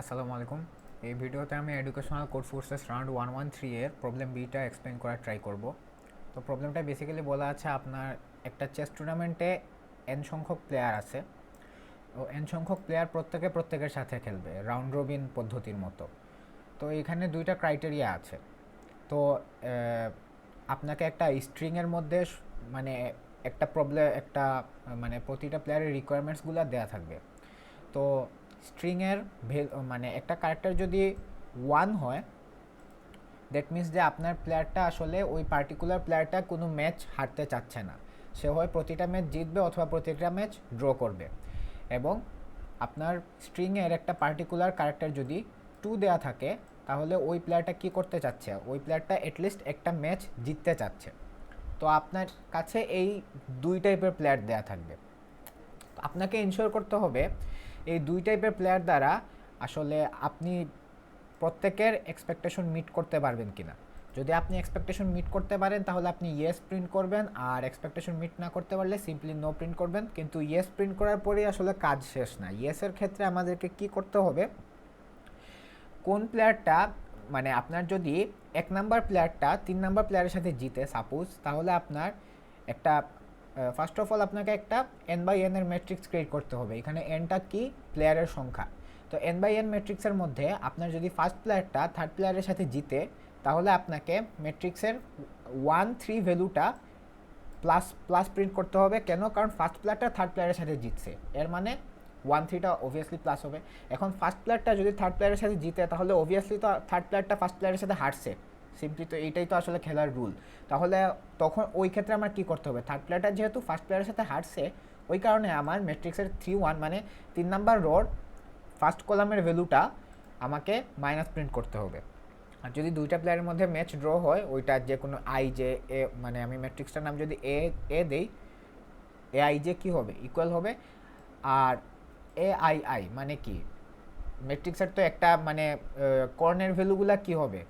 আসসালামু আলাইকুম। এই ভিডিওতে আমি এডুকেশনাল কোড ফোর্সেস রাউন্ড 113 এর প্রবলেম বিটা এক্সপ্লেন করার ট্রাই করব। তো প্রবলেমটা বেসিক্যালি বলা আছে আপনার একটা চেস টুর্নামেন্টে এন সংখ্যক প্লেয়ার আছে। ও এন সংখ্যক প্লেয়ার প্রত্যেকের সাথে খেলবে রাউন্ড রবিন পদ্ধতির মতো। তো এখানে দুইটা ক্রাইটেরিয়া আছে। তো আপনাকে একটা স্ট্রিংয়ের মধ্যে মানে মানে প্রতিটা প্লেয়ারের রিকোয়ারমেন্টসগুলো দেওয়া থাকবে। তো স্ট্রিংয়ের মানে একটা ক্যারেক্টার যদি 1 হয়, দ্যাট মিন্স যে আপনার প্লেয়ারটা আসলে ওই পার্টিকুলার প্লেয়ারটা কোনো ম্যাচ হারতে চাচ্ছে না। সে হয় প্রতিটা ম্যাচ জিতবে অথবা প্রতিটা ম্যাচ ড্র করবে। এবং আপনার স্ট্রিংয়ের একটা পার্টিকুলার ক্যারেক্টার যদি 2 দেওয়া থাকে, তাহলে ওই প্লেয়ারটা কী করতে চাচ্ছে, ওই প্লেয়ারটা অ্যাটলিস্ট একটা ম্যাচ জিততে চাচ্ছে। তো আপনার কাছে এই দুই টাইপের প্লেয়ার দেওয়া থাকবে। আপনাকে ইনশিওর করতে হবে এই দুই টাইপের প্লেয়ার দ্বারা আসলে আপনি প্রত্যেকের এক্সপেকটেশন মিট করতে পারবেন কিনা। যদি আপনি এক্সপেকটেশন মিট করতে পারেন তাহলে আপনি ইয়েস প্রিন্ট করবেন, আর এক্সপেকটেশন মিট না করতে পারলে সিম্পলি নো প্রিন্ট করবেন। কিন্তু ইয়েস প্রিন্ট করার পরেই আসলে কাজ শেষ না। ইয়েসের ক্ষেত্রে আমাদেরকে কি করতে হবে, কোন প্লেয়ারটা মানে আপনার যদি 1 নাম্বার প্লেয়ারটা 3 নাম্বার প্লেয়ারের সাথে জিতে সাপোজ, তাহলে আপনার একটা ফার্স্ট অফ অল আপনাকে একটা এন বাই এন এর ম্যাট্রিক্স ক্রিয়েট করতে হবে। এখানে এনটা কি, প্লেয়ারের সংখ্যা। তো এন বাই এন ম্যাট্রিক্সের মধ্যে আপনার যদি ফার্স্ট প্লেয়ারটা থার্ড প্লেয়ারের সাথে জিতে, তাহলে আপনাকে ম্যাট্রিক্সের 1-3 ভ্যালুটা প্লাস প্লাস প্রিন্ট করতে হবে। কেন? কারণ ফার্স্ট প্লেয়ারটা থার্ড প্লেয়ারের সাথে জিতছে, এর মানে 1-3টা অবভিয়াসলি প্লাস হবে। এখন ফার্স্ট প্লেয়ারটা যদি থার্ড প্লেয়ারের সাথে জিতে, তাহলে অবভিয়াসলি তো থার্ড প্লেয়ারটা ফার্স্ট প্লেয়ারের সাথে হারছে। সিম্পলি তো এইটাই তো আসলে খেলার রুল। তাহলে তখন ওই ক্ষেত্রে আমার কী করতে হবে, থার্ড প্লেয়ারটা যেহেতু ফার্স্ট প্লেয়ারের সাথে হারছে, ওই কারণে আমার ম্যাট্রিক্সের 3-1 মানে 3 নাম্বার রোর ফার্স্ট কলামের ভ্যালুটা আমাকে মাইনাস প্রিন্ট করতে হবে। আর যদি দুইটা প্লেয়ারের মধ্যে ম্যাচ ড্র হয়, ওইটা যে কোনো আই জে এ, মানে আমি ম্যাট্রিক্সটার নাম যদি এ এ দেই, এ আই জে কী হবে, ইকুয়াল হবে। আর এ আই আই মানে কি, ম্যাট্রিক্সের তো একটা মানে কর্নের ভ্যালুগুলা কি হবে,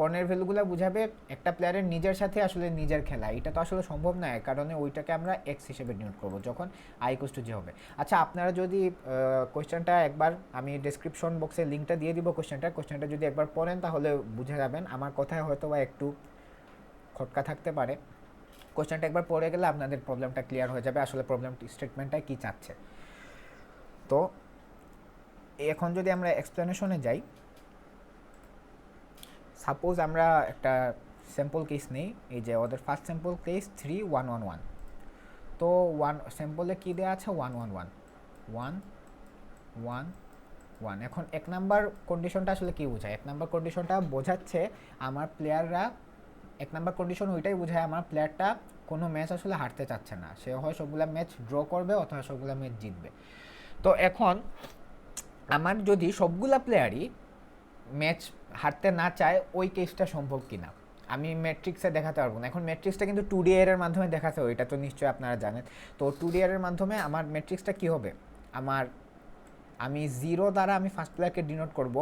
কর্নের ভ্যালুগুলো বুঝাবে একটা প্লেয়ারের নিজের সাথে আসলে নিজের খেলা। এটা তো আসলে সম্ভব নয়, কারণে ওইটাকে আমরা এক্স হিসেবে ডিনোট করব যখন আই ইকুয়ালস টু জে হবে। আচ্ছা, আপনারা যদি কোয়েশ্চেনটা একবার, আমি ডেসক্রিপশন বক্সে লিঙ্কটা দিয়ে দিব কোয়েশ্চেনটা যদি একবার পড়েন তাহলে বুঝে যাবেন। আমার কথায় হয়তো বা একটু খটকা থাকতে পারে, কোয়েশ্চেনটা একবার পড়ে গেলে আপনাদের প্রবলেমটা ক্লিয়ার হয়ে যাবে আসলে প্রবলেম স্টেটমেন্টটা কী চাচ্ছে। তো এখন যদি আমরা এক্সপ্লেনেশনে যাই, সাপোজ আমরা একটা স্যাম্পল কেস নেই। এই যে ওদের ফার্স্ট স্যাম্পল কেস 3-1-1-1। তো স্যাম্পলে কী দেওয়া আছে, 1-1-1 1-1-1। এখন 1 নাম্বার কন্ডিশনটা আসলে কী বোঝায়, 1 নাম্বার কন্ডিশনটা বোঝাচ্ছে আমার প্লেয়াররা, 1 নাম্বার কন্ডিশন ওইটাই বোঝায় আমার প্লেয়ারটা কোনো ম্যাচ আসলে হারতে চাচ্ছে না। সে হয় সবগুলা ম্যাচ ড্র করবে অথবা সবগুলা ম্যাচ জিতবে। তো এখন আমার যদি সবগুলা প্লেয়ারই ম্যাচ হারতে না চায়, ওই কেসটা সম্ভব কিনা আমি ম্যাট্রিক্সে দেখাতে পারবো না। এখন ম্যাট্রিক্সটা কিন্তু 2D এর মাধ্যমে দেখাতে হবে, এটা তো নিশ্চয়ই আপনারা জানেন। তো 2D এর মাধ্যমে আমার ম্যাট্রিক্সটা কী হবে, আমি 0 দ্বারা আমি ফার্স্ট প্লেয়ারকে ডিনোট করব,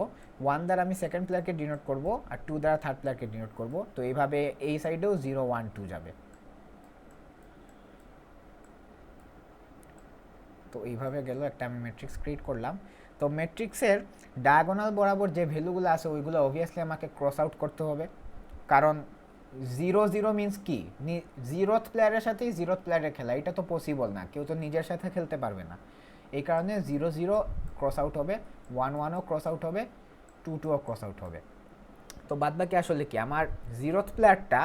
1 দ্বারা আমি সেকেন্ড প্লেয়ারকে ডিনোট করব, আর 2 দ্বারা থার্ড প্লেয়ারকে ডিনোট করব। তো এইভাবে এই সাইডেও 0-1-2 যাবে। তো এইভাবে গেল একটা আমি ম্যাট্রিক্স ক্রিয়েট করলাম। তো ম্যাট্রিক্সের ডায়াগোনাল বরাবর যে ভ্যালুগুলো আছে ওইগুলো অবভিয়াসলি আমাকে ক্রস আউট করতে হবে, কারণ 0-0 মিন্স কি, 0th প্লেয়ারের সাথেই 0th প্লেয়ারের খেলা, এটা তো পসিবল না, কেউ তো নিজের সাথে খেলতে পারবে না। এই কারণে 0-0 ক্রস আউট হবে, 1-1ও ক্রস আউট হবে, 2-2ও ক্রস আউট হবে। তো বাদবাকি আসলে কি, আমার 0th প্লেয়ারটা,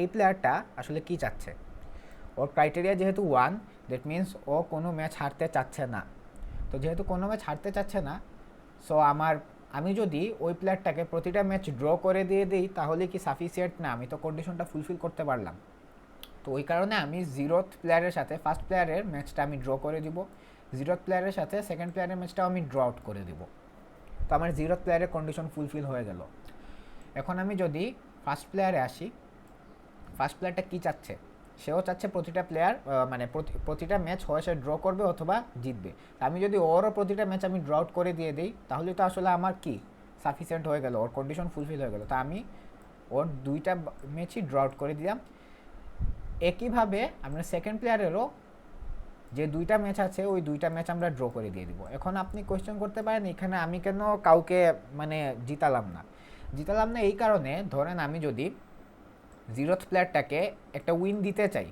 এই প্লেয়ারটা আসলে কি চাচ্ছে, ওর ক্রাইটেরিয়া যেহেতু 1, দ্যাট মিন্স ও কোনো ম্যাচ হারতে চাচ্ছে না। তো যেহেতু কোনো ম্যাচ হারতে চাচ্ছে না, সো আমি যদি ওই প্লেয়ারটাকে প্রতিটা ম্যাচ ড্র করে দিয়ে দিই, তাহলে কি সাফিসিয়েন্ট না, আমি তো কন্ডিশনটা ফুলফিল করতে পারলাম। তো ওই কারণে আমি 0th প্লেয়ারের সাথে ফার্স্ট প্লেয়ারের ম্যাচটা আমি ড্র করে দিব, 0th প্লেয়ারের সাথে সেকেন্ড প্লেয়ারের ম্যাচটাও আমি ড্র আউট করে দিব। তো আমার 0th প্লেয়ারের কন্ডিশন ফুলফিল হয়ে গেল। এখন আমি যদি ফার্স্ট প্লেয়ারে আসি, ফার্স্ট প্লেয়ারটা কী চাচ্ছে, সেও চাচ্ছে প্রতিটা প্লেয়ার মানে প্রতিটা ম্যাচ হয় সে ড্র করবে অথবা জিতবে। আমি যদি ওরও প্রতিটা ম্যাচ আমি ড্র আউট করে দিয়ে দিই, তাহলে তো আসলে আমার কি সাফিসিয়েন্ট হয়ে গেল, ওর কন্ডিশন ফুলফিল হয়ে গেল। তো আমি ওর দুইটা ম্যাচই ড্র আউট করে দিলাম। একইভাবে আমরা সেকেন্ড প্লেয়ারেরও যে দুইটা ম্যাচ আছে ওই দুইটা ম্যাচ আমরা ড্র করে দিয়ে দিব। এখন আপনি কোয়েশ্চেন করতে পারেন এখানে আমি কেন কাউকে মানে জিতালাম না এই কারণে, ধরেন আমি যদি 0th প্লেয়ারটাকে একটা উইন দিতে চাই,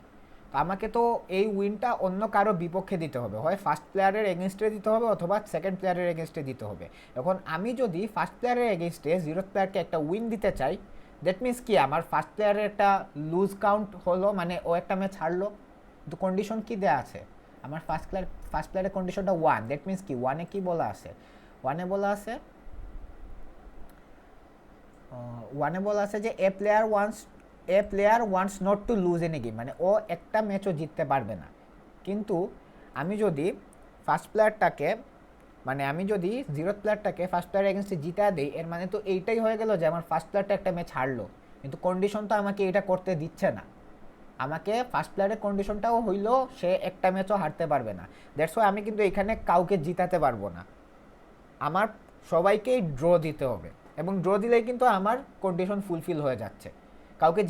তো আমাকে তো এই উইনটা অন্য কারো বিপক্ষে দিতে হবে, হয় ফার্স্ট প্লেয়ারের এগেনস্টে দিতে হবে অথবা সেকেন্ড প্লেয়ারের এগেনস্টে দিতে হবে। এখন আমি যদি ফার্স্ট প্লেয়ারের এগেনস্টে 0th প্লেয়ারকে একটা উইন দিতে চাই, দ্যাট মিনস কি আমার ফার্স্ট প্লেয়ারের একটা লুজ কাউন্ট হলো, মানে ও একটা ম্যাচ হারলো। কিন্তু কন্ডিশন কি দেওয়া আছে, আমার ফার্স্ট প্লেয়ারের কন্ডিশনটা 1, দ্যাট মিনস কি 1-এ কি বলা আছে, 1-এ বলা আছে যে a player wants not to lose any game, মানে ও একটা ম্যাচও জিততে পারবে না। কিন্তু আমি যদি ফার্স্ট প্লেয়ারটাকে আমি যদি 0th প্লেয়ারটাকে ফার্স্ট প্লেয়ার এগেনস্টে জিতা দেই, এর মানে তো এইটাই হয়ে গেল যে আমার ফার্স্ট প্লেয়ারটা একটা ম্যাচ হারলো, কিন্তু কন্ডিশন তো আমাকে এটা করতে দিচ্ছে না। আমাকে ফার্স্ট প্লেয়ারের কন্ডিশনটাও হইলো সে একটা ম্যাচও হারতে পারবে না। দ্যাটস ওয়াই আমি কিন্তু এখানে কাউকে জিতাতে পারবো না, আমার সবাইকেই ড্র দিতে হবে, এবং ড্র দিলেই কিন্তু আমার কন্ডিশন ফুলফিল হয়ে যাচ্ছে। কাউকে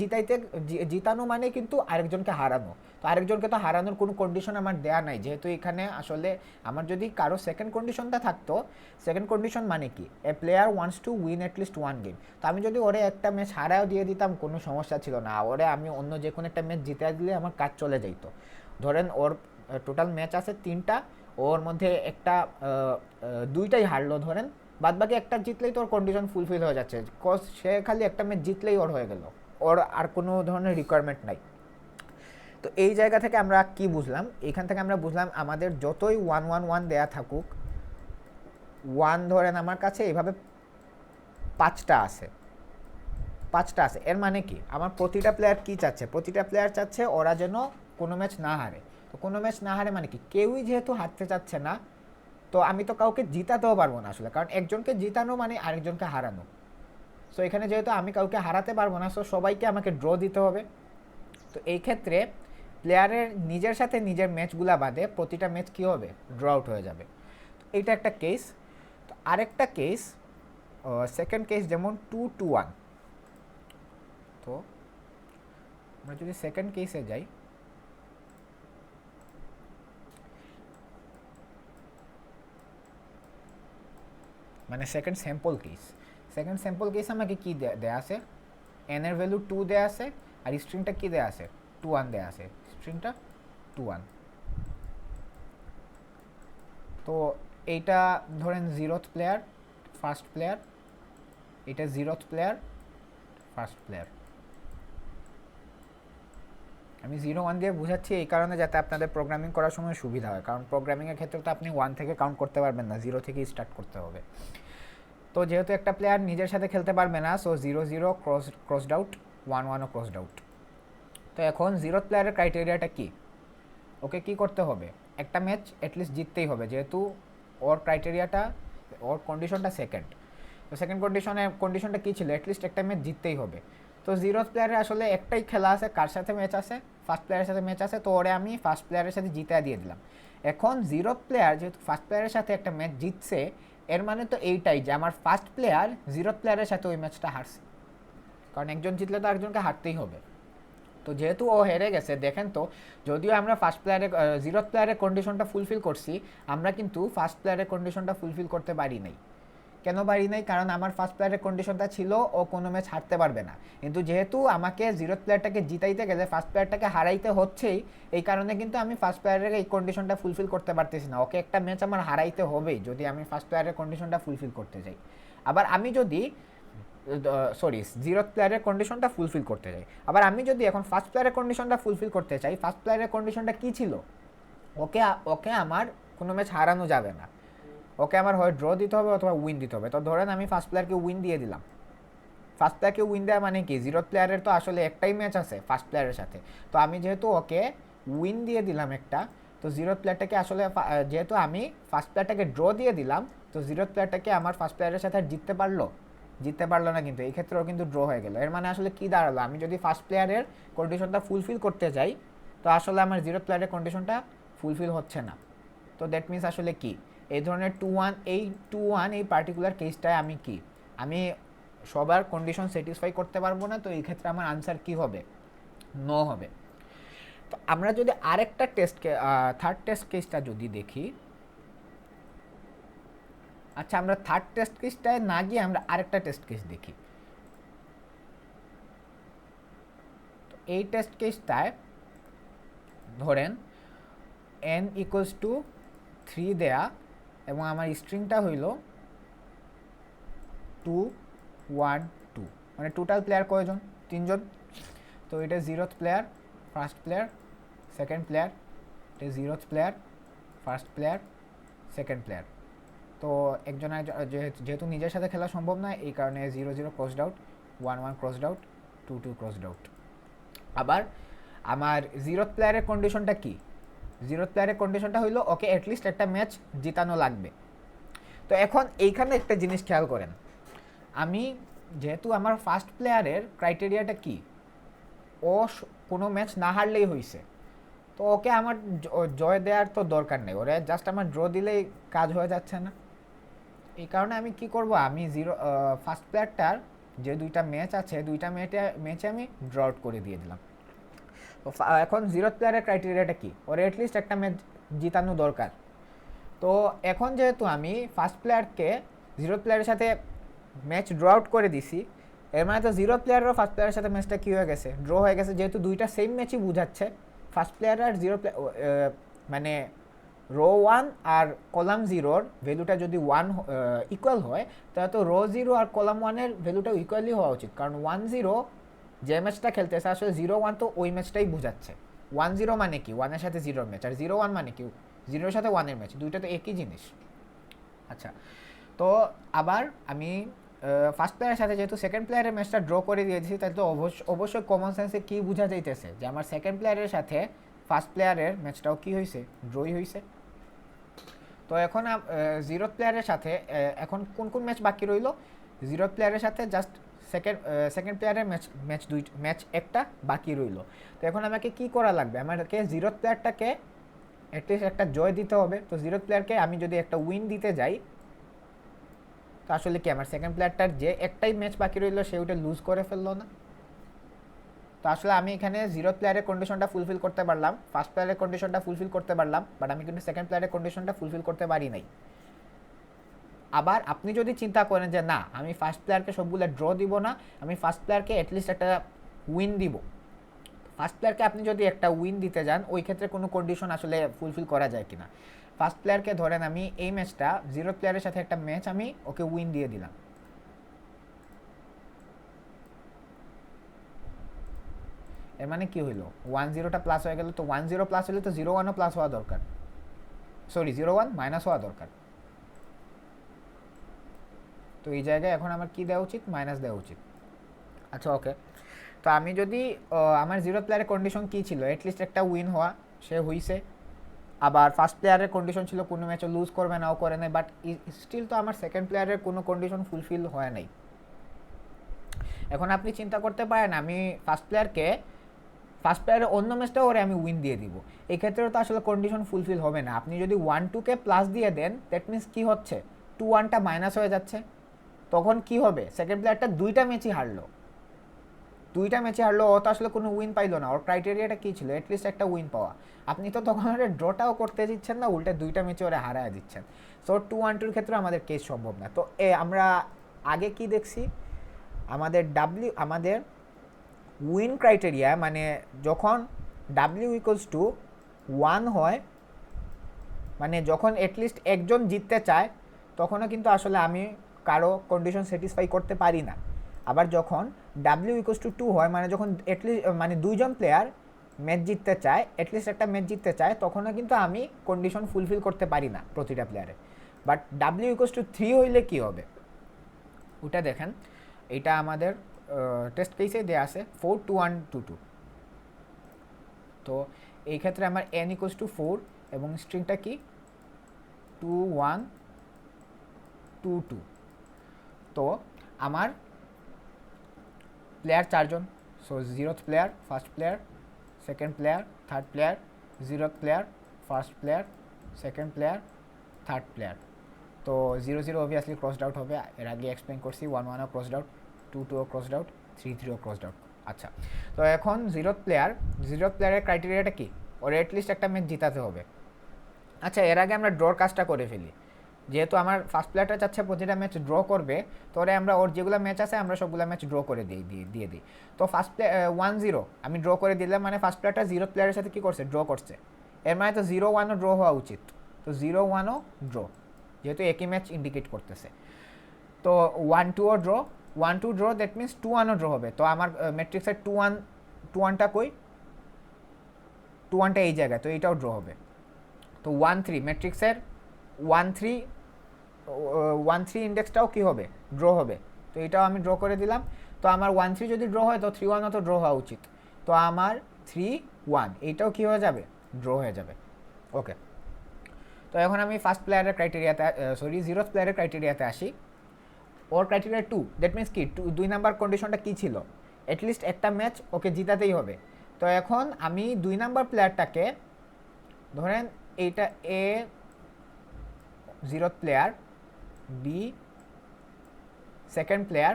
জিতানো মানে কিন্তু আরেকজনকে হারানো, তো আরেকজনকে তো হারানোর কোনো কন্ডিশন আমার দেয়া নাই, যেহেতু এখানে আসলে আমার যদি কারো সেকেন্ড কন্ডিশনটা থাকতো, সেকেন্ড কন্ডিশন মানে কি a player wants to win at least 1 game, তো আমি যদি ওরে একটা ম্যাচ হারাও দিয়ে দিতাম কোনো সমস্যা ছিল না, ওরে আমি অন্য যে কোনো একটা ম্যাচ জিতে দিলে আমার কাজ চলে যাইতো। ধরেন ওর টোটাল ম্যাচ আছে 3টা, ওর মধ্যে একটা দুইটাই হারলো ধরেন, বাদ বাকি একটা জিতলেই তোর কন্ডিশন ফুলফিল হয়ে যাচ্ছে, কজ সে খালি একটা ম্যাচ জিতলেই ওর হয়ে গেল, ওর আর কোনো ধরনের রিকোয়ারমেন্ট নাই। তো এই জায়গা থেকে আমরা কি বুঝলাম, এখান থেকে আমরা বুঝলাম আমাদের যতই 1-1-1 দেয়া থাকুক, 1 ধরেন আমার কাছে এইভাবে 5টা আছে, এর মানে কি আমার প্রতিটা প্লেয়ার কি চাচ্ছে, প্রতিটা প্লেয়ার চাচ্ছে ওরা যেন কোনো ম্যাচ না হারে। তো কোনো ম্যাচ না হারে মানে কি, কেউই যেহেতু হারতে চাচ্ছে না, তো আমি তো কাউকে জিতাতেও পারবো না আসলে, কারণ একজনকে জিতানো মানে আরেকজনকে হারানো। সো এখানে যেহেতু আমি কাউকে হারাতে পারবো না, সো সবাইকে আমাকে ড্র দিতে হবে। তো এই ক্ষেত্রে প্লেয়ারের নিজের সাথে নিজের ম্যাচগুলা বাদে প্রতিটা ম্যাচ কী হবে, ড্র আউট হয়ে যাবে। তো এইটা একটা কেস। তো আরেকটা কেস, সেকেন্ড কেস যেমন 2-1। তো আমরা যদি সেকেন্ড কেসে যাই, মানে সেকেন্ড স্যাম্পল কেস আমাকে কি দেয়া আছে, এন এর ভ্যালু 2 দেয়া আছে, আর স্ট্রিংটা কি দেয়া আছে, 2-1 দেয়া আছে, স্ট্রিংটা 2-1। তো এইটা ধরেন 0th প্লেয়ার ফার্স্ট প্লেয়ার, এটা 0th প্লেয়ার ফার্স্ট প্লেয়ার। আমি 0-1 দিয়ে বোঝাচ্ছি এই কারণে যাতে আপনাদের প্রোগ্রামিং করার সময় সুবিধা হয়, কারণ প্রোগ্রামিংয়ের ক্ষেত্রে তো আপনি 1 থেকে কাউন্ট করতে পারবেন না, 0 থেকেই স্টার্ট করতে হবে। তো যেহেতু একটা প্লেয়ার নিজের সাথে খেলতে পারবে না, সো 0-0 ক্রসড আউট, 1-1ও ক্রসড আউট। তো এখন 0th প্লেয়ারের ক্রাইটেরিয়াটা কি, ওকে কি করতে হবে, একটা ম্যাচ অ্যাটলিস্ট জিততেই হবে, যেহেতু ওর ক্রাইটেরিয়াটা, ওর কন্ডিশনটা সেকেন্ড। তো সেকেন্ড কন্ডিশনটা কী ছিল, অ্যাটলিস্ট একটা ম্যাচ জিততেই হবে। তো 0th প্লেয়ারের আসলে একটাই খেলা আছে, কার সাথে ম্যাচ আছে, ফার্স্ট প্লেয়ারের সাথে ম্যাচ আছে, তো ওরে আমি ফার্স্ট প্লেয়ারের সাথে জিতে দিয়ে দিলাম। এখন 0th প্লেয়ার যেহেতু ফার্স্ট প্লেয়ারের সাথে একটা ম্যাচ জিতছে, এর মানে তো এইটাই যে আমার ফার্স্ট প্লেয়ার 0th প্লেয়ারের সাথে ওই ম্যাচটা হারছে, কারণ একজন জিতলে তো আরেকজনকে হারতেই হবে। তো যেহেতু ও হেরে গেছে, দেখেন তো যদিও আমরা ফার্স্ট প্লেয়ারের 0th প্লেয়ারের কন্ডিশনটা ফুলফিল করছি, আমরা কিন্তু ফার্স্ট প্লেয়ারের কন্ডিশনটা ফুলফিল করতে পারি নাই। কেন পারি নাই, কারণ আমার ফার্স্ট প্লেয়ারের কন্ডিশনটা ছিল ও কোনো ম্যাচ হারতে পারবে না, কিন্তু যেহেতু আমাকে 0th প্লেয়ারটাকে জিতাইতে গেলে ফার্স্ট প্লেয়ারটাকে হারাইতে হচ্ছেই, এই কারণে কিন্তু আমি ফার্স্ট প্লেয়ারের এই কন্ডিশনটা ফুলফিল করতে পারতেছি না, ওকে একটা ম্যাচ আমার হারাইতে হবেই যদি আমি ফার্স্ট প্লেয়ারের কন্ডিশনটা ফুলফিল করতে চাই। আবার আমি যদি 0th প্লেয়ারের কন্ডিশনটা ফুলফিল করতে চাই, আবার আমি যদি এখন ফার্স্ট প্লেয়ারের কন্ডিশনটা ফুলফিল করতে চাই, ফার্স্ট প্লেয়ারের কন্ডিশনটা কী ছিল, ওকে আমার কোনো ম্যাচ হারানো যাবে না, ওকে আমার হয় ড্র দিতে হবে অথবা উইন দিতে হবে। তো ধরেন আমি ফার্স্ট প্লেয়ারকে উইন দিয়ে দিলাম, ফার্স্ট প্লেয়ারকে উইন দেওয়া মানে কি, 0th প্লেয়ারের তো আসলে একটাই ম্যাচ আছে ফার্স্ট প্লেয়ারের সাথে, তো আমি যেহেতু ওকে উইন দিয়ে দিলাম একটা, তো 0th প্লেয়ারটাকে আসলে যেহেতু আমি ফার্স্ট প্লেয়ারটাকে ড্র দিয়ে দিলাম, তো 0th প্লেয়ারটাকে আমার ফার্স্ট প্লেয়ারের সাথে জিততে পারলো না, কিন্তু এই ক্ষেত্রেও কিন্তু ড্র হয়ে গেল। এর মানে আসলে কি দাঁড়ালো, আমি যদি ফার্স্ট প্লেয়ারের কন্ডিশনটা ফুলফিল করতে যাই, তো আসলে আমার 0th প্লেয়ারের কন্ডিশনটা ফুলফিল হচ্ছে না। তো দ্যাট মিনস আসলে কি, এই ধরনের 2-1 এই পার্টিকুলার কেসটায় আমি সবার কন্ডিশন স্যাটিসফাই করতে পারবো না, তো এই ক্ষেত্রে আমার আনসার কি হবে, নো হবে। তো আমরা যদি আরেকটা থার্ড টেস্ট কেসটা যদি দেখি, আচ্ছা আমরা থার্ড টেস্ট কেসটায় না গিয়ে আমরা আরেকটা টেস্ট কেস দেখি। তো এই টেস্ট কেসটায় ধরেন n ইকুয়ালস টু 3 দেয়া এবং আমার স্ট্রিংটা হইল 2 1 2, মানে টোটাল প্লেয়ার কয়জন? 3 জন। তো এটা 0th player, first player, second player, এটা 0th player, first player, second player. তো একজনের যেহেতু নিজের সাথে খেলা সম্ভব নয়, এই কারণে 0 0 crossed out, 1 1 crossed out, 2 2 crossed out. আবার আমার 0th প্লেয়ারের কন্ডিশনটা কি? 0th প্লেয়ারের কন্ডিশনটা হইলো ওকে অ্যাটলিস্ট একটা ম্যাচ জিতানো লাগবে। তো এখন এইখানে একটা জিনিস খেয়াল করেন, আমি যেহেতু আমার ফার্স্ট প্লেয়ারের ক্রাইটেরিয়াটা কি, ও কোনো ম্যাচ না হারলেই হয়েছে, তো ওকে আমার জয় দেওয়ার তো দরকার নেই, ওরে জাস্ট আমার ড্র দিলেই কাজ হয়ে যাচ্ছে না। এই কারণে আমি কি করব, আমি ফার্স্ট প্লেয়ারটার যে দুইটা ম্যাচ আছে, দুইটা ম্যাচে আমি ড্র আউট করে দিয়ে দিলাম। তো এখন 0th প্লেয়ারের ক্রাইটেরিয়াটা কি, ওর অ্যাটলিস্ট একটা ম্যাচ জিতানো দরকার। তো এখন যেহেতু আমি ফার্স্ট প্লেয়ারকে 0th প্লেয়ারের সাথে ম্যাচ ড্র আউট করে দিছি, এর মানে তো 0th প্লেয়ারেরও ফার্স্ট প্লেয়ারের সাথে ম্যাচটা কী হয়ে গেছে, ড্র হয়ে গেছে। যেহেতু দুইটা সেম ম্যাচই বুঝাচ্ছে, ফার্স্ট প্লেয়ার আর 0 মানে রো 1 আর কলাম 0-র ভ্যালুটা যদি 1 ইকুয়াল হয়, তাহলে তো রো 0 আর কলাম 1-এর ভ্যালুটাও ইকুয়ালি হওয়া উচিত। কারণ 1 0 যে ম্যাচটা খেলতেছে, আসলে 0 1 তো ওই ম্যাচটাই বুঝাচ্ছে। 1 0 মানে কি 1-এর সাথে 0-র ম্যাচ, আর 0 1 মানে কি 0-এর সাথে 1-এর ম্যাচ, দুইটা তো একই জিনিস। আচ্ছা, তো আবার আমি ফার্স্ট প্লেয়ারের সাথে যেহেতু সেকেন্ড প্লেয়ারের ম্যাচটা ড্র করে দিয়েছি, তাই তো অবশ্যই কমন সেন্সে কী বোঝা যাইতেছে যে আমার সেকেন্ড প্লেয়ারের সাথে ফার্স্ট প্লেয়ারের ম্যাচটাও কী হয়েছে, ড্রই হয়েছে। তো এখন 0th প্লেয়ারের সাথে এখন কোন কোন ম্যাচ বাকি রইল, 0th প্লেয়ারের সাথে জাস্ট সেকেন্ড প্লেয়ারের ম্যাচ একটা বাকি রইল। তো এখন আমাকে কি করা লাগবে, আমাকে 0th প্লেয়ারটাকে অ্যাটলিস্ট একটা জয় দিতে হবে। তো 0th প্লেয়ারকে আমি যদি একটা উইন দিতে যাই, তো আসলে কি আমার সেকেন্ড প্লেয়ারটার যে একটাই ম্যাচ বাকি রইল সে ওটা লুজ করে ফেললো না? তো আসলে আমি এখানে 0th প্লেয়ারের কন্ডিশনটা ফুলফিল করতে পারলাম, ফার্স্ট প্লেয়ারের কন্ডিশনটা ফুলফিল করতে পারলাম, বাট আমি কিন্তু সেকেন্ড প্লেয়ারের কন্ডিশনটা ফুলফিল করতে পারি নাই। আবার আপনি যদি চিন্তা করেন যে না, আমি ফার্স্ট প্লেয়ারকে সবগুলো ড্র দিব না, আমি ফার্স্ট প্লেয়ারকে অ্যাটলিস্ট একটা উইন দিব, ফার্স্ট প্লেয়ারকে আপনি যদি একটা উইন দিতে যান, ওই ক্ষেত্রে কোনো কন্ডিশন আসলে ফুলফিল করা যায় কিনা। ফার্স্ট প্লেয়ারকে ধরেন আমি এই ম্যাচটা 0th প্লেয়ারের সাথে একটা ম্যাচ আমি ওকে উইন দিয়ে দিলাম, এর মানে কি হইলো 1 0টা প্লাস হয়ে গেল। তো 1 0 প্লাস হলে তো 0 1ও প্লাস হওয়া দরকার, সরি 0 1 মাইনাস হওয়া দরকার। তো এই জায়গায় এখন আমার কি দেওয়া উচিত, মাইনাস দেওয়া উচিত। আচ্ছা ওকে, তো আমি যদি আমার 0th প্লেয়ারের কন্ডিশন কী ছিল, অ্যাটলিস্ট একটা উইন হওয়া, সে হইছে। আবার ফার্স্ট প্লেয়ারের কন্ডিশন ছিল কোনো ম্যাচও লুজ করবে নাও করে নাই, বাট স্টিল তো আমার সেকেন্ড প্লেয়ারের কোনো কন্ডিশন ফুলফিল হয় নাই। এখন আপনি চিন্তা করতে পারেন আমি ফার্স্ট প্লেয়ারের অন্য ম্যাচটাও ওরে আমি উইন দিয়ে দিব, এই ক্ষেত্রেও তো আসলে কন্ডিশন ফুলফিল হবে না। আপনি যদি 1 2-কে প্লাস দিয়ে দেন, দ্যাট মিনস কী হচ্ছে, 2 1টা মাইনাস হয়ে যাচ্ছে। তখন কি হবে, সেকেন্ড প্লেয়ারটা দুইটা ম্যাচই হারলো, ও তো আসলে কোনো উইন পাইলো না। ওর ক্রাইটেরিয়াটা কী ছিল, অ্যাটলিস্ট একটা উইন পাওয়া। আপনি তো তখন ওরা ড্রটাও করতে দিচ্ছেন না, উল্টে দুইটা ম্যাচে ওরা হারায় দিচ্ছেন। সো 2 1 2-র ক্ষেত্রে আমাদের কেস সম্ভব না। তো আমরা আগে কি দেখছি, আমাদের উইন ক্রাইটেরিয়া মানে যখন W ইকুয়ালস টু 1 হয়, মানে যখন অ্যাটলিস্ট একজন জিততে চায়, তখনও কিন্তু আসলে আমি কারো কন্ডিশন স্যাটিসফাই করতে পারি না। আবার যখন W ইকুয়ালস টু 2 হয়, মানে যখন অ্যাটলিস্ট মানে দুইজন প্লেয়ার ম্যাচ জিততে চায়, অ্যাটলিস্ট একটা ম্যাচ জিততে চায়, তখনও কিন্তু আমি কন্ডিশন ফুলফিল করতে পারি না প্রতিটা প্লেয়ারে। বাট W ইকুয়ালস টু 3 হইলে কী হবে, ওটা দেখেন। এটা আমাদের টেস্ট কেসে দেওয়া আছে 4 2 1 2 2। তো এই ক্ষেত্রে আমার n ইকুয়ালস টু 4 এবং স্ট্রিংটা কি 2 1 2 2। তো আমার প্লেয়ার 4 জন, so 0th player, first player, second player, third player, 0th player, first player, second player, third player. তো 0 0 অবভিয়াসলি ক্রসড আউট হবে, এর আগে এক্সপ্লেন করছি। 1 1ও ক্রসড আউট, 2 2ও ক্রসড আউট, 3 3ও ক্রসড আউট। আচ্ছা, তো এখন জিরোথ প্লেয়ারের ক্রাইটেরিয়াটা কি? ওর অ্যাটলিস্ট একটা ম্যাচ জিতাতে হবে। আচ্ছা, এর আগে আমরা ড্রর কাজটা করে ফেলি। যেহেতু আমার ফার্স্ট প্লেয়ারটা চাচ্ছে প্রতিটা ম্যাচ ড্র করবে, তো আমরা ওর যেগুলো ম্যাচ আছে আমরা সবগুলো ম্যাচ ড্র করে দিয়ে দিই। তো ফার্স্ট প্লেয়ার 1-0 আমি ড্র করে দিলাম, মানে ফার্স্ট প্লেয়ারটা জিরো প্লেয়ারের সাথে কী করছে? ড্র করছে। এর মানে তো 0-1ও ড্র হওয়া উচিত। তো 0-1ও ড্র, যেহেতু একই ম্যাচ ইন্ডিকেট করতেছে। তো 1-2ও ড্র, 1-2 ড্র, দ্যাট মিনস 2-1ও ড্র হবে। তো আমার ম্যাট্রিক্সের 2-1টা কই? 2-1টা এই জায়গায়, তো এইটাও ড্র হবে। তো 1-3 ম্যাট্রিক্সের 1-3 1-3 ইন্ডেক্সটাও কী হবে? ড্র হবে। তো এটাও আমি ড্র করে দিলাম। তো আমার 1-3 যদি ড্র হয় তো 3-1ও তো ড্র হওয়া উচিত। তো আমার 3-1 এইটাও কী হয়ে যাবে? ড্র হয়ে যাবে। ওকে, তো এখন আমি ফার্স্ট প্লেয়ারের ক্রাইটেরিয়াতে জিরোথ প্লেয়ারের ক্রাইটেরিয়াতে আসি। ওর ক্রাইটেরিয়া 2, দ্যাট মিনস কি 2 নাম্বার কন্ডিশনটা কী ছিল? অ্যাটলিস্ট একটা ম্যাচ ওকে জিতাতেই হবে। তো এখন আমি 2 নাম্বার প্লেয়ারটাকে, ধরেন এইটা A zeroth player, B second player,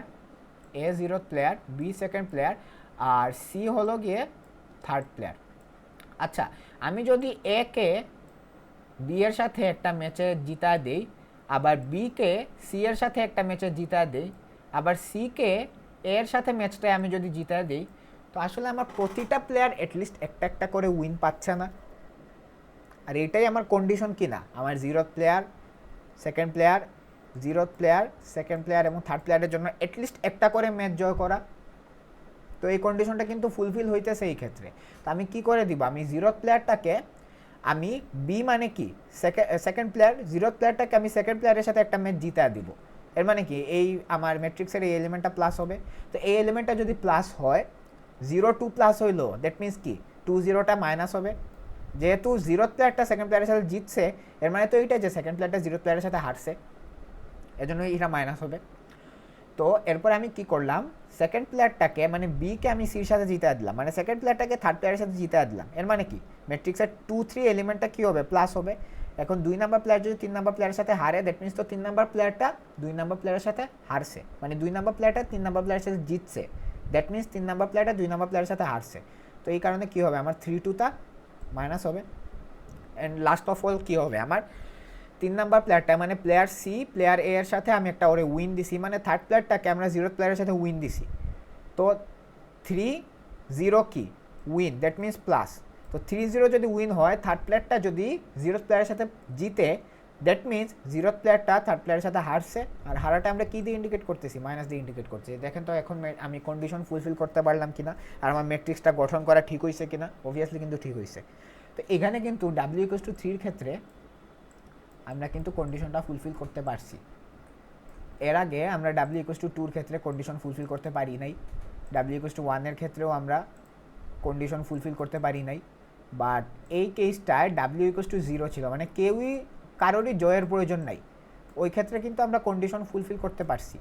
A zeroth player, B second player, আর সি হলো গিয়ে থার্ড প্লেয়ার। আচ্ছা, আমি যদি এ কে বি এর সাথে একটা ম্যাচে জিতা দেই, আবার বি কে সি এর সাথে একটা ম্যাচে জিতা দেই, আবার সি কে এর সাথে ম্যাচটায় আমি যদি জিতা দিই, তো আসলে আমার প্রতিটা প্লেয়ার অ্যাটলিস্ট একটা একটা করে উইন পাচ্ছে না? আর এটাই আমার কন্ডিশন কিনা, আমার zeroth player, second player, zeroth player, second player এবং থার্ড প্লেয়ারের জন্য অ্যাটলিস্ট একটা করে ম্যাচ জয় করা। তো এই কন্ডিশনটা কিন্তু ফুলফিল হইতেছে এই ক্ষেত্রে। তো আমি কি করে দিব? আমি জিরোথ প্লেয়ারটাকে, আমি বি মানে কি সেকেন্ড প্লেয়ার, জিরোথ প্লেয়ারটাকে আমি সেকেন্ড প্লেয়ারের সাথে একটা ম্যাচ জিতা দিব। এর মানে কি এই আমার ম্যাট্রিক্সের এই এলিমেন্টটা প্লাস হবে। তো এই এলিমেন্টটা যদি প্লাস হয়, 0-2 প্লাস হইলো, দ্যাট মিনস কি 2-0টা মাইনাস হবে। যেহেতু জিরোথ প্লেয়ারটা সেকেন্ড প্লেয়ারের সাথে জিতছে, এর মানে তো এইটাই যে সেকেন্ড প্লেয়ারটা জিরোথ প্লেয়ারের সাথে হারছে, এজন্য এটা মাইনাস হবে। তো এরপর আমি কি করলাম? সেকেন্ড প্লেয়ারটাকে মানে বিকে আমি সির সাথে জিতে দিলাম, মানে সেকেন্ড প্লেয়ারটাকে থার্ড প্লেয়ারের সাথে জিতে দিলাম। এর মানে কি ম্যাট্রিক্সের 2-3 এলিমেন্টটা কী হবে? প্লাস হবে। এখন 2 নাম্বার প্লেয়ার যদি 3 নাম্বার প্লেয়ারের সাথে হারে, দ্যাট মিনস তো 3 নাম্বার প্লেয়ারটা 2 নাম্বার প্লেয়ারের সাথে হারছে, মানে 2 নাম্বার প্লেয়ারটা 3 নাম্বার প্লেয়ারের সাথে জিতছে, দ্যাট মিনস 3 নাম্বার প্লেয়ারটা 2 নাম্বার প্লেয়ারের সাথে হারছে। তো এই কারণে কী হবে? আমার 3-2টা মাইনাস হবে। অ্যান্ড লাস্ট অফ অল কী হবে? আমার 3 নাম্বার প্লেয়ারটা মানে প্লেয়ার সি প্লেয়ার এ এর সাথে আমি একটা ওরে উইন দিছি, মানে থার্ড প্লেয়ারটাকে আমরা জিরোথ প্লেয়ারের সাথে উইন দিছি। তো 3-0 কি উইন, দ্যাট মিনস প্লাস। তো 3-0 যদি উইন হয়, থার্ড প্লেয়ারটা যদি জিরোথ প্লেয়ারের সাথে জিতে, দ্যাট মিনস জিরোথ প্লেয়ারটা থার্ড প্লেয়ারের সাথে হারছে। আর হারাটা আমরা কী দিয়ে ইন্ডিকেট করতেছি? মাইনাস দিয়ে ইন্ডিকেট করছি। দেখেন তো এখন আমি কন্ডিশন ফুলফিল করতে পারলাম কিনা, আর আমার ম্যাট্রিক্সটা গঠন করা ঠিক হয়েছে কিনা। অবভিয়াসলি কিন্তু ঠিক হয়েছে। তো এখানে কিন্তু w=3 ক্ষেত্রে আমরা কিন্তু কন্ডিশনটা ফুলফিল করতে পারছি। এর আগে আমরা w=2 ক্ষেত্রে কন্ডিশন ফুলফিল করতে পারি নাই, w=1 এর ক্ষেত্রেও আমরা কন্ডিশন ফুলফিল করতে পারি নাই। বাট এই কেসটায় w=0 ছিল, মানে কারোরই জয়ের প্রয়োজন নাই, ওই ক্ষেত্রে কিন্তু আমরা কন্ডিশন ফুলফিল করতে পারছি।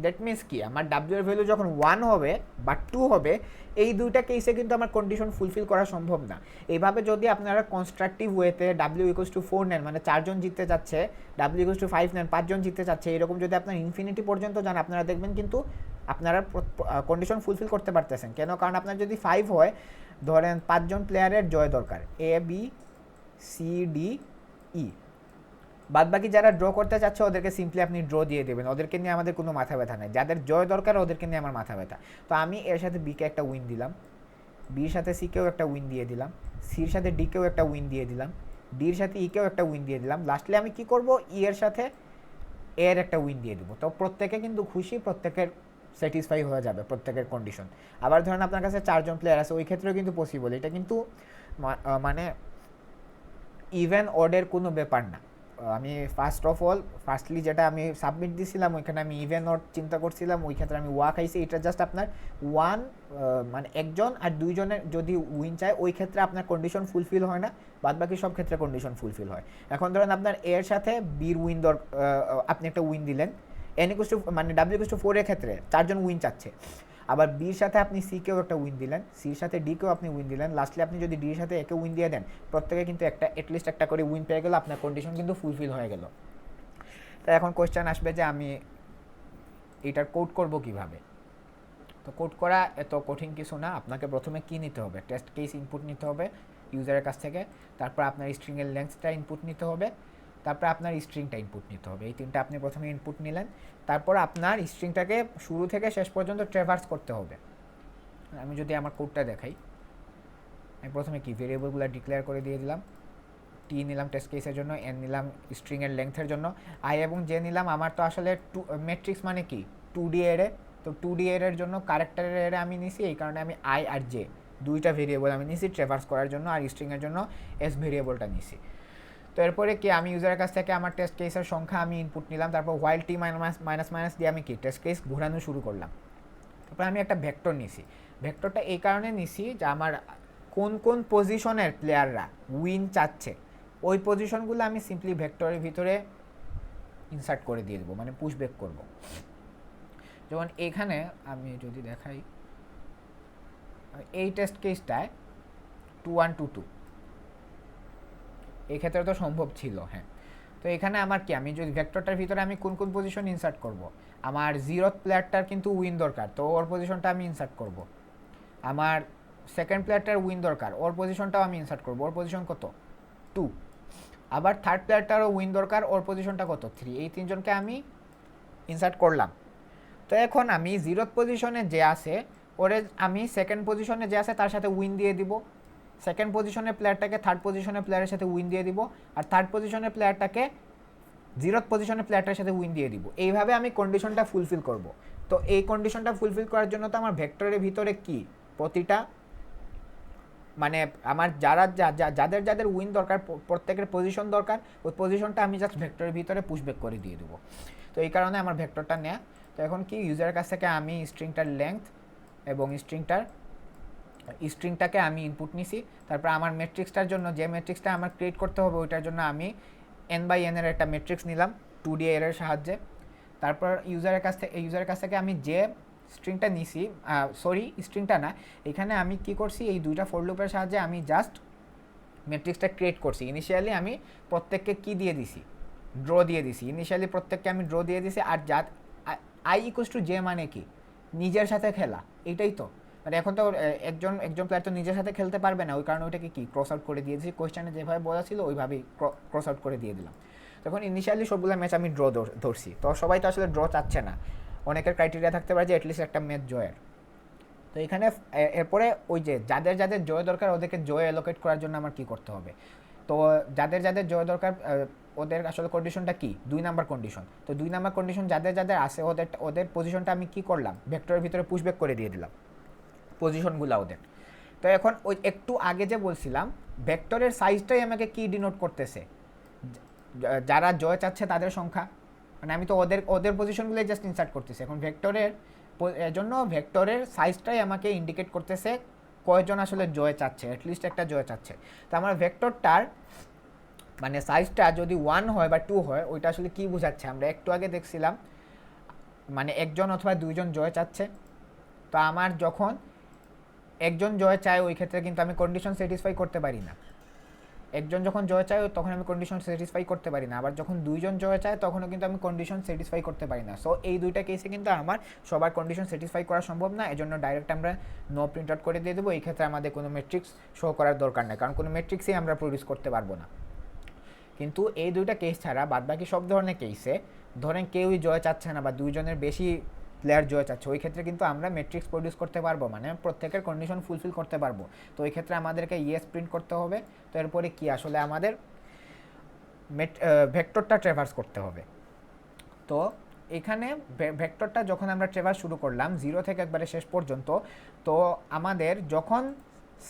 দ্যাট মিনস কি আমার w এর ভ্যালু যখন 1 হবে বা 2 হবে, এই দুইটা কেসে কিন্তু আমার কন্ডিশন ফুলফিল করা সম্ভব না। এইভাবে যদি আপনারা কনস্ট্রাকটিভ ওয়েতে w=4 নেন, মানে 4 জন জিততে যাচ্ছে, w=5 নেন, 5 জন জিততে যাচ্ছে, এরকম যদি আপনার ইনফিনিটি পর্যন্ত যান, আপনারা দেখবেন কিন্তু আপনারা কন্ডিশন ফুলফিল করতে পারতেছেন। কেন? কারণ আপনার যদি 5 হয়, ধরেন 5 জন প্লেয়ারের জয় দরকার, A B C D E, বাদ বাকি যারা ড্র করতে চাচ্ছে ওদেরকে সিম্পলি আপনি ড্র দিয়ে দেবেন, ওদেরকে নিয়ে আমাদের কোনো মাথা ব্যথা নেই। যাদের জয় দরকার ওদেরকে নিয়ে আমার মাথা ব্যথা। তো আমি এর সাথে বিকে একটা উইন দিলাম, বির সাথে সিকেও একটা উইন দিয়ে দিলাম, সির সাথে ডিকেও একটা উইন দিয়ে দিলাম, ডির সাথে ইকেও একটা উইন দিয়ে দিলাম। লাস্টলি আমি কি করব? ই এর সাথে এর একটা উইন দিয়ে দেবো। তো প্রত্যেকে কিন্তু খুশি, প্রত্যেকের স্যাটিসফাই হয়ে যাবে প্রত্যেকের কন্ডিশন। আবার ধরেন আপনার কাছে 4 জন প্লেয়ার আছে, ওই ক্ষেত্রেও কিন্তু পসিবল। এটা কিন্তু মানে ইভেন অডের কোনো ব্যাপার না। আমি ফার্স্টলি যেটা আমি সাবমিট দিছিলাম, ওইখানে আমি ইভেন অড চিন্তা করছিলাম, ওই ক্ষেত্রে আমি ওয়া খাইছি। এটা জাস্ট আপনার মানে একজন আর 2 জনের যদি উইন চায়, ওই ক্ষেত্রে আপনার কন্ডিশন ফুলফিল হয় না, বাদ বাকি সব ক্ষেত্রে কন্ডিশন ফুলফিল হয়। এখন ধরেন আপনার এর সাথে বির উইন আপনি একটা উইন দিলেন, মানে w=4 এর ক্ষেত্রে 4 জন উইন চাচ্ছে। আবার বির সাথে আপনি সিকেও একটা উইন দিলেন, সির সাথে ডিকেও আপনি উইন দিলেন, লাস্টলি আপনি যদি ডির সাথে একে উইন দিয়ে দেন, প্রত্যেকে কিন্তু অ্যাটলিস্ট একটা করে উইন পেয়ে গেল, আপনার কন্ডিশন কিন্তু ফুলফিল হয়ে গেল। তাই এখন কোয়েশ্চেন আসবে যে আমি এটার কোড করব কিভাবে। তো কোড করা এত কঠিন কিছু না, আপনাকে প্রথমে কি নিতে হবে, টেস্ট কেস ইনপুট নিতে হবে ইউজারের কাছ থেকে, তারপর আপনার স্ট্রিংয়ের লেন্থটা ইনপুট নিতে হবে, তারপর আপনার স্ট্রিংটা ইনপুট নিতে হবে। এই তিনটা আপনি প্রথমে ইনপুট নিলেন, তারপর আপনার স্ট্রিংটাকে শুরু থেকে শেষ পর্যন্ত ট্রেভার্স করতে হবে। আমি যদি আমার কোডটা দেখাই, আমি প্রথমে কি ভেরিয়েবলগুলো ডিক্লেয়ার করে দিয়ে দিলাম, টি নিলাম টেস্ট কেসের জন্য, এন নিলাম স্ট্রিংয়ের লেংথের জন্য, আই এবং জে নিলাম। আমার তো আসলে ম্যাট্রিক্স মানে কি 2D এরে, তো 2D এর জন্য ক্যারেক্টারের এরে আমি নিছি, এই কারণে আমি আই আর জে দুইটা ভেরিয়েবল আমি নিছি ট্রেভার্স করার জন্য, আর স্ট্রিংয়ের জন্য এস ভেরিয়েবলটা নিছি। তো এরপরে কি আমি ইউজারের কাছ থেকে আমার টেস্ট কেসের সংখ্যা আমি ইনপুট নিলাম, তারপর হোয়াইল টি মাইনাস মাইনাস দিয়ে আমি কি টেস্ট কেস ঘোরানো শুরু করলাম। তারপর আমি একটা ভেক্টর নিছি, ভেক্টরটা এই কারণে নিছি যে আমার কোন কোন পজিশনের প্লেয়াররা উইন চাচ্ছে ওই পজিশনগুলো আমি সিম্পলি ভেক্টরের ভিতরে ইনসার্ট করে দিয়ে দেবো, মানে পুশ ব্যাক করবো। যেমন এখানে আমি যদি দেখাই, এই টেস্ট কেসটায় 2-1-2-2 এই ক্ষেত্রে তো সম্ভব ছিল, হ্যাঁ। তো এখানে আমার কি, আমি যদি ভেক্টরটার ভিতরে আমি কোন কোন পজিশন ইনসার্ট করব, আমার 0th প্লেয়ারটার কিন্তু উইন দরকার, তো ওর পজিশনটা আমি ইনসার্ট করব। আমার সেকেন্ড প্লেয়ারটার উইন দরকার, ওর পজিশনটাও আমি ইনসার্ট করব, ওর পজিশন কত 2। আবার থার্ড প্লেয়ারটারও উইন দরকার, ওর পজিশনটা কত 3। এই তিনজনকে আমি ইনসার্ট করলাম। তো এখন আমি 0th পজিশনে যে আছে ওরে আমি সেকেন্ড পজিশনে যে আছে তার সাথে উইন দিয়ে দিব, সেকেন্ড পজিশনের প্লেয়ারটাকে থার্ড পজিশনের প্লেয়ারের সাথে উইন দিয়ে দিব, আর থার্ড পজিশনের প্লেয়ারটাকে 0th পজিশনের প্লেয়ারটার সাথে উইন দিয়ে দিব। এইভাবে আমি কন্ডিশনটা ফুলফিল করব। তো এই কন্ডিশনটা ফুলফিল করার জন্য তো আমার ভেক্টরের ভিতরে কি প্রতিটা মানে আমার যাদের যাদের উইন দরকার প্রত্যেকের পজিশন দরকার, ওই পজিশনটা আমি জাস্ট ভেক্টরের ভিতরে পুশব্যাক করে দিয়ে দেবো। তো এই কারণে আমার ভেক্টরটা নেয়া। তো এখন কি ইউজারের কাছ থেকে আমি স্ট্রিংটার লেংথ এবং স্ট্রিংটাকে আমি ইনপুট নিছি, তারপর আমার ম্যাট্রিক্সটার জন্য যে ম্যাট্রিক্সটা আমার ক্রিয়েট করতে হবে ওইটার জন্য আমি n/n এর একটা ম্যাট্রিক্স নিলাম 2D এর সাহায্যে। তারপর ইউজারের কাছ থেকে আমি যে স্ট্রিংটা নিছি, স্ট্রিংটা না, এখানে আমি কি করছি, এই দুইটা ফর লুপের সাহায্যে আমি জাস্ট ম্যাট্রিক্সটা ক্রিয়েট করছি। ইনিশিয়ালি আমি প্রত্যেককে কি দিয়ে দিছি, ড্র দিয়ে দিছি। ইনিশিয়ালি প্রত্যেককে আমি ড্র দিয়ে দিছি। আর i = j মানে কি, নিজের সাথে খেলা, এটাই তো। মানে এখন তো একজন প্লেয়ার তো নিজের সাথে খেলতে পারবে না, ওই কারণে ওইটাকে কি ক্রস আউট করে দিয়ে দিয়েছি। কোয়েশ্চেনে যেভাবে বলা ছিল ওইভাবেই ক্রস আউট করে দিয়ে দিলাম। তখন ইনিশিয়ালি সবগুলো ম্যাচ আমি ড্র ধরছি। তো সবাই তো আসলে ড্র চাচ্ছে না, অনেকের ক্রাইটেরিয়া থাকতে পারে যে অ্যাটলিস্ট একটা ম্যাচ জয়ের। তো এখানে এরপরে ওই যে যাদের যাদের জয় দরকার ওদেরকে জয় অ্যালোকেট করার জন্য আমার কি করতে হবে, তো যাদের যাদের জয় দরকার ওদের আসলে কন্ডিশনটা কি 2 নাম্বার কন্ডিশন। তো 2 নাম্বার কন্ডিশন যাদের যাদের আছে ওদের পজিশনটা আমি কি করলাম, ভেক্টরের ভিতরে পুশব্যাক করে দিয়ে দিলাম পজিশনগুলো ওদের। তো এখন ওই একটু আগে যে বলছিলাম ভেক্টরের সাইজটাই আমাকে কি ডিনোট করতেছে, যারা জয় চাচ্ছে তাদের সংখ্যা, মানে আমি তো ওদের পজিশনগুলোই জাস্ট ইনসার্ট করতেছি। এখন ভেক্টরের জন্য ভেক্টরের সাইজটাই আমাকে ইন্ডিকেট করতেছে কয়জন আসলে জয় চাচ্ছে, অ্যাটলিস্ট একটা জয় চাচ্ছে। তো আমার ভেক্টরটার মানে সাইজটা যদি 1 হয় বা 2 হয় ওইটা আসলে কি বোঝাচ্ছে, আমরা একটু আগে দেখছিলাম মানে একজন অথবা দুইজন জয় চাচ্ছে। তো আমার যখন একজন জয় চায় ওই ক্ষেত্রে কিন্তু আমি কন্ডিশন স্যাটিসফাই করতে পারি না। একজন যখন জয় চায় তখন আমি কন্ডিশন স্যাটিসফাই করতে পারি না, আবার যখন দুইজন জয় চায় তখনও কিন্তু আমি কন্ডিশন স্যাটিসফাই করতে পারি না। সো এই দুইটা কেসে কিন্তু আমার সবার কন্ডিশন স্যাটিসফাই করা সম্ভব না, এজন্য ডাইরেক্ট আমরা নো প্রিন্ট আউট করে দিয়ে দেবো। এই ক্ষেত্রে আমাদের কোনো ম্যাট্রিক্স শো করার দরকার নেই, কারণ কোনো ম্যাট্রিক্সই আমরা প্রডিউস করতে পারবো না। কিন্তু এই দুইটা কেস ছাড়া বাদবাকি সব ধরনের কেসে ধরেন কেউই জয় চাচ্ছে না বা দুইজনের বেশি প্লেয়ার জয় চাচ্ছে, ওই ক্ষেত্রে কিন্তু আমরা ম্যাট্রিক্স প্রডিউস করতে পারবো, মানে প্রত্যেকের কন্ডিশন ফুলফিল করতে পারবো। তো ওই ক্ষেত্রে আমাদেরকে ইয়েস প্রিন্ট করতে হবে। তো এরপরে কি আসলে আমাদের ভেক্টরটা ট্রেভার্স করতে হবে। তো এখানে ভেক্টরটা যখন আমরা ট্রেভার্স শুরু করলাম 0 থেকে একবারে শেষ পর্যন্ত, তো আমাদের যখন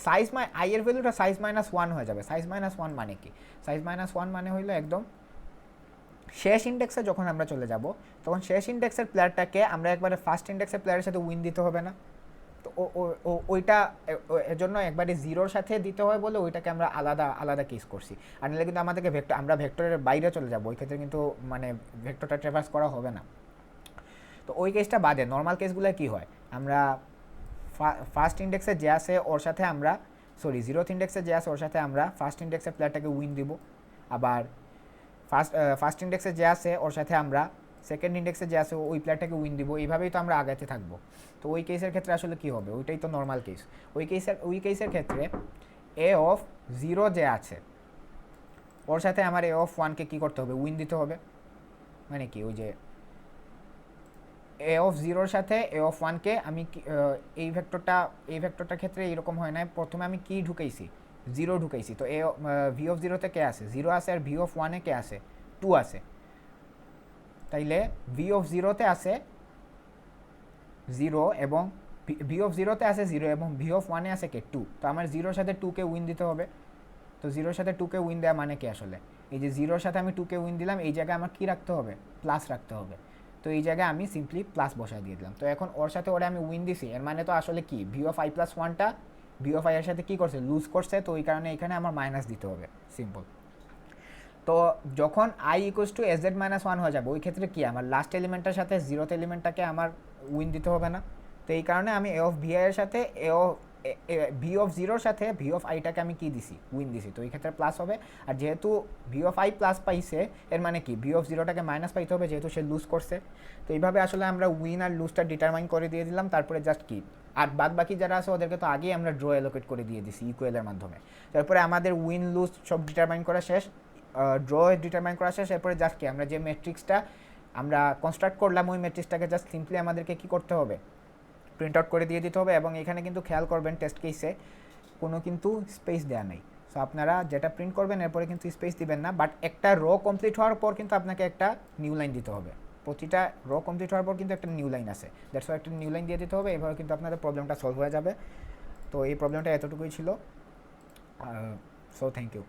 সাইজ আই এর ভ্যালুটা সাইজ -1 হয়ে যাবে। সাইজ -1 মানে কি, সাইজ -1 মানে হইলো একদম শেষ ইন্ডেক্সে যখন আমরা চলে যাব তখন শেষ ইন্ডেক্সের প্লেয়ারটাকে আমরা একবারে ফার্স্ট ইন্ডেক্সের প্লেয়ারের সাথে উইন দিতে হবে না। তো ওইটা এজন্য একবারে 0-র সাথে দিতে হয় বলে ওইটাকে আমরা আলাদা আলাদা কেস করছি। আর নাহলে কিন্তু আমাদেরকে আমরা ভেক্টরের বাইরে চলে যাব, ওই ক্ষেত্রে কিন্তু মানে ভেক্টরটা ট্রেভার্স করা হবে না। তো ওই কেসটা বাদে নর্মাল কেসগুলো কি হয়, আমরা ফার্স্ট ইন্ডেক্সে যে আছে ওর সাথে আমরা 0th ইন্ডেক্সে যে আছে ওর সাথে আমরা ফার্স্ট ইন্ডেক্সের প্লেয়ারটাকে উইন দিব। আবার ফার্স্ট ইন্ডেক্সে যে আছে ওর সাথে আমরা সেকেন্ড ইন্ডেক্সে যে আছে ওই প্লেয়ারটাকে উইন দিব, এইভাবেই তো আমরা আগাতে থাকবো। তো ওই কেসের ক্ষেত্রে আসলে কী হবে, ওইটাই তো নর্মাল কেস। ওই কেসের ক্ষেত্রে এ অফ 0 যে আছে ওর সাথে আমার এ অফ 1কে কী করতে হবে, উইন দিতে হবে। মানে কি, ওই যে এ অফ 0-র সাথে এ অফ 1কে আমি এই ভেক্টরটার ক্ষেত্রে এইরকম হয় না, প্রথমে আমি কি ঢুকাইছি, 0 ঢুকাইছি। তো ভি অফ 0-তে কে আছে, 0 আছে, আর ভি অফ 1-এ কে আছে, 2 আছে। তাইলে ভি অফ 0-তে আছে 0 এবং ভি অফ 0-তে আছে 0 এবং ভি অফ 1-এ আছে কে, 2। তো আমার 0-র সাথে 2কে উইন দিতে হবে। তো 0-র সাথে 2কে উইন দেওয়া মানে কি আসলে, এই যে 0-র সাথে আমি 2কে উইন দিলাম, এই জায়গায় আমার কি রাখতে হবে, প্লাস রাখতে হবে। তো এই জায়গায় আমি সিম্পলি প্লাস বসায় দিয়ে দিলাম। তো এখন ওর সাথে ওরা আমি উইন দিছি, এর মানে তো আসলে কি, ভি অফ আই প্লাস 1টা ভি অফ আই এর সাথে কী করছে, লুজ করছে। তো ওই কারণে এখানে আমার মাইনাস দিতে হবে, সিম্পল। তো যখন I equals to S Z minus 1 হয়ে যাবে, ওই ক্ষেত্রে কি আমার লাস্ট এলিমেন্টটার সাথে 0th এলিমেন্টটাকে আমার উইন দিতে হবে না। তো এই কারণে আমি এ অফ ভি আই এর সাথে ভি অফ 0-র সাথে ভি অফ আইটাকে আমি কি দিছি, উইন দিছি। তো এই ক্ষেত্রে প্লাস হবে। আর যেহেতু ভি অফ আই প্লাস পাইছে, এর মানে কি ভি অফ 0টাকে মাইনাস পাইতে হবে, যেহেতু সে লুজ করছে। তো এইভাবে আসলে আমরা উইন আর লুজটা ডিটারমাইন করে দিয়ে দিলাম। তারপরে জাস্ট কি, আর বাদ বাকি যারা আছে ওদেরকে তো আগেই আমরা ড্র অ্যালোকেট করে দিয়ে দিছি ইকুয়েলের মাধ্যমে। তারপরে আমাদের উইন লুজ সব ডিটারমাইন করা শেষ, ড্র ডিটারমাইন করা শেষ। এরপরে জাস্ট কি, আমরা যে ম্যাট্রিক্সটা আমরা কনস্ট্রাক্ট করলাম, ওই ম্যাট্রিক্সটাকে জাস্ট সিম্পলি আমাদেরকে কী করতে হবে, প্রিন্ট আউট করে দিয়ে দিতে হবে। এবং এখানে কিন্তু খেয়াল করবেন, টেস্ট কেসে কোনো কিন্তু স্পেস দেওয়া নেই। সো আপনারা যেটা প্রিন্ট করবেন এরপরে কিন্তু স্পেস দিবেন না, বাট একটা র কমপ্লিট হওয়ার পর কিন্তু আপনাকে একটা নিউ লাইন দিতে হবে। প্রতিটা র কমপ্লিট হওয়ার পর কিন্তু একটা নিউ লাইন আছে, দ্যাটস ওয়াই একটা নিউ লাইন দিয়ে দিতে হবে। এভাবে কিন্তু আপনাদের প্রবলেমটা সলভ হয়ে যাবে। তো এই প্রবলেমটা এতটুকুই ছিল। So thank you.